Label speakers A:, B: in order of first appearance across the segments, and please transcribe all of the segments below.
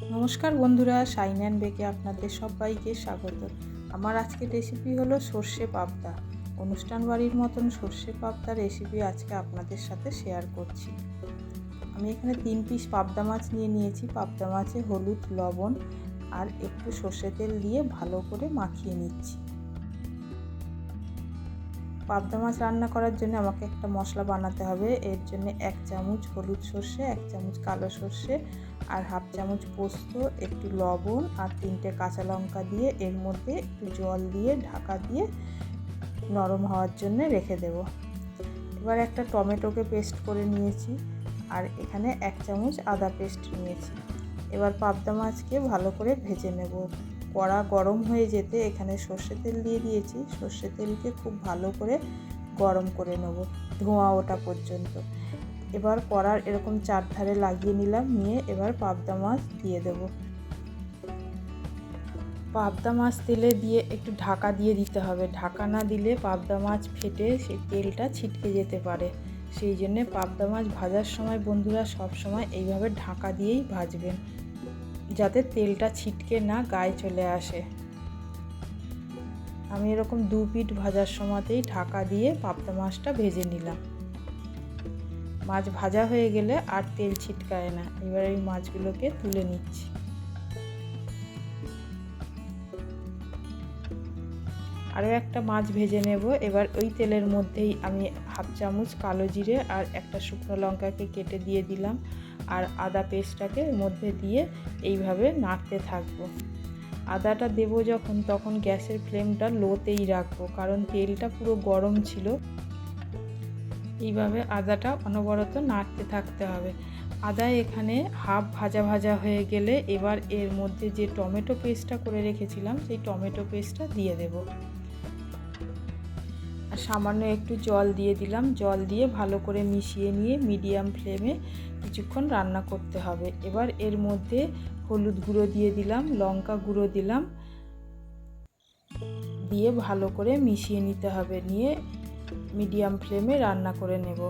A: নমস্কার বন্ধুরা, shine and বেকে আপনাদের সবাইকে স্বাগত। আমার আজকের রেসিপি হলো সর্ষে পাবদা। অনুষ্ঠান বাড়ির মতন সর্ষে পাবদা রেসিপি আজকে আপনাদের সাথে শেয়ার করছি। আমি এখানে 3 পিস পাবদা মাছ নিয়ে নিয়েছি। পাবদা মাছে হলুদ, লবণ আর একটু সর্ষে তেল দিয়ে ভালো করে মাখিয়ে নিচ্ছি। পাবদা মাছ রান্না করার জন্য আমাকে একটা মশলা বানাতে হবে। এর জন্য 1 চামচ হলুদ সর্ষে, 1 চামচ কালো সর্ষে আর হাফ চামচ পোস্ত, একটু লবণ আর 3টে কাঁচা লঙ্কা দিয়ে এর মধ্যে একটু জল দিয়ে ঢাকা দিয়ে নরম হওয়ার জন্য রেখে দেব। এবার একটা টমেটোকে পেস্ট করে নিয়েছি আর এখানে 1 চামচ আদা পেস্ট নিয়েছি। এবার পাবদা মাছকে ভালো করে ভেজে নেব। কড়া গরম হয়ে যেতে এখানে সর্ষে তেল দিয়ে দিয়েছি। সর্ষে তেলকে খুব ভালো করে গরম করে নেব, ধোঁয়া ওঠা পর্যন্ত। এবার কড়ার এরকম 4 ধারে লাগিয়ে নিলাম, নিয়ে এবার পাবদা মাছ দিয়ে দেব। পাবদা মাছ তেলে দিয়ে একটু ঢাকা দিয়ে দিতে হবে। ঢাকা না দিলে পাবদা মাছ ফেটে সেই তেলটা ছিটকে যেতে পারে। সেই জন্যে পাবদা মাছ ভাজার সময় বন্ধুরা সব সময় এইভাবে ঢাকা দিয়েই ভাজবেন, যাতে তেলটা ছিটকে না গায়ে চলে আসে। আমি এরকম 2 পিঠ ভাজার সময়তেই ঢাকা দিয়ে পাবদা মাছটা ভেজে নিলাম। মাছ ভাজা হয়ে গেলে আর তেল ছিটকায় না। এবার এই মাছগুলোকে তুলে নিচ্ছি। আরও একটা মাছ ভেজে নেব। এবার ওই তেলের মধ্যেই আমি হাফ চামচ কালো জিরে আর একটা শুকনো লঙ্কাকে কেটে দিয়ে দিলাম আর আদা পেস্টটাকে এর মধ্যে দিয়ে এইভাবে নাড়তে থাকবো। আদাটা দেবো যখন, তখন গ্যাসের ফ্লেমটা লোতেই রাখবো, কারণ তেলটা পুরো গরম ছিল। এইভাবে আদাটা অনবরত নাড়তে থাকতে হবে। আদা এখানে হাফ ভাজা ভাজা হয়ে গেলে এবার এর মধ্যে যে টমেটো পেস্টটা করে রেখেছিলাম সেই টমেটো পেস্টটা দিয়ে দেব আর সামান্য একটু জল দিয়ে দিলাম। জল দিয়ে ভালো করে মিশিয়ে নিয়ে মিডিয়াম ফ্লেমে কিছুক্ষণ রান্না করতে হবে। এবার এর মধ্যে হলুদ গুঁড়ো দিয়ে দিলাম, লঙ্কা গুঁড়ো দিলাম, দিয়ে ভালো করে মিশিয়ে নিতে হবে। নিয়ে মিডিয়াম ফ্লেমে রান্না করে নেব।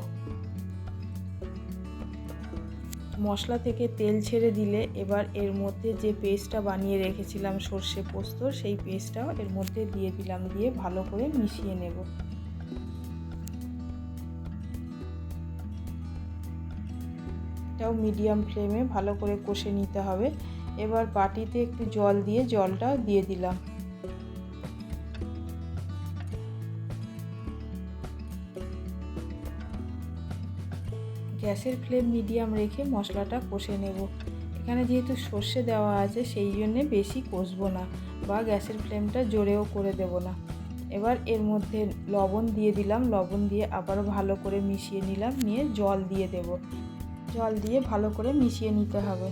A: মশলা থেকে তেল ছেড়ে দিলে এবার এর মধ্যে যে পেস্টটা বানিয়ে রেখেছিলাম সর্ষে পোস্ত, সেই পেস্টটাও এর মধ্যে দিয়ে দিলাম, দিয়ে ভালো করে মিশিয়ে নেব। এটাও মিডিয়াম ফ্লেমে ভালো করে কষে নিতে হবে। এবার বাটিতে একটু জল দিয়ে জলটাও দিয়ে দিলাম। গ্যাসের ফ্লেম মিডিয়াম রেখে মশলাটা কষে নেব। এখানে যেহেতু সর্ষে দেওয়া আছে সেই জন্যে বেশি কষবো না বা গ্যাসের ফ্লেমটা জোরেও করে দেব না। এবার এর মধ্যে লবণ দিয়ে দিলাম, লবণ দিয়ে আবারও ভালো করে মিশিয়ে নিলাম, নিয়ে জল দিয়ে দেব। জল দিয়ে ভালো করে মিশিয়ে নিতে হবে।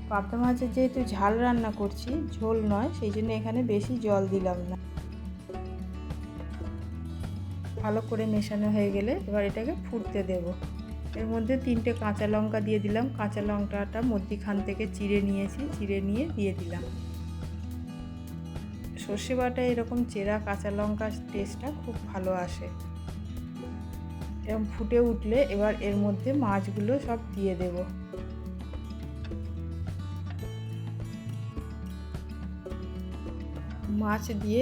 A: পাবদা মাছের যেহেতু ঝাল রান্না করছি, ঝোল নয়, সেই জন্য এখানে বেশি জল দিলাম না। ভালো করে মেশানো হয়ে গেলে এবার এটাকে ফুটতে দেব। এর মধ্যে 3টে কাঁচা লঙ্কা দিয়ে দিলাম। কাঁচা লঙ্কাটা মধ্যিখান থেকে চিড়ে নিয়েছি, চিড়ে নিয়ে দিয়ে দিলাম। সর্ষে বাটায় এরকম চেরা কাঁচা লঙ্কার টেস্টটা খুব ভালো আসে। এরকম ফুটে উঠলে এবার এর মধ্যে মাছগুলো সব দিয়ে দেব। মাছ দিয়ে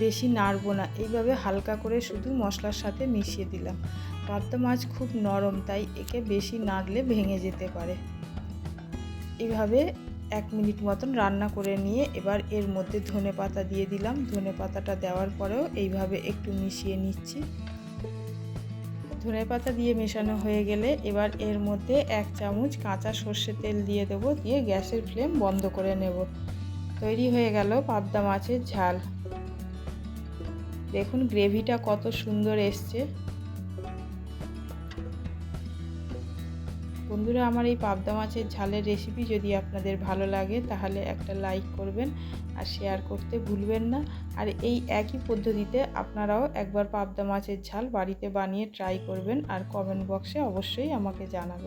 A: বেশি নাড়বো না, এইভাবে হালকা করে শুধু মশলার সাথে মিশিয়ে দিলাম। পাবদা মাছ খুব নরম, তাই একে বেশি নাড়লে ভেঙে যেতে পারে। এইভাবে 1 মিনিট মতন রান্না করে নিয়ে এবার এর মধ্যে ধনেপাতা দিয়ে দিলাম। ধনেপাতাটা দেওয়ার পরেও এইভাবে একটু মিশিয়ে নিচ্ছি। ধনেপাতা দিয়ে মেশানো হয়ে গেলে এবার এর মধ্যে 1 চামচ কাঁচা সর্ষে তেল দিয়ে দেবো, দিয়ে গ্যাসের ফ্লেম বন্ধ করে নেব। তৈরি হয়ে গেল পাবদা মাছের ঝাল। দেখুন গ্রেভিটা কত সুন্দর এসছে। বন্ধুরা, আমার এই পাবদা মাছের ঝালের রেসিপি যদি আপনাদের ভালো লাগে তাহলে একটা লাইক করবেন আর শেয়ার করতে ভুলবেন না। আর এই একই পদ্ধতিতে আপনারাও একবার পাবদা মাছের ঝাল বাড়িতে বানিয়ে ট্রাই করবেন আর কমেন্ট বক্সে অবশ্যই আমাকে জানাবেন।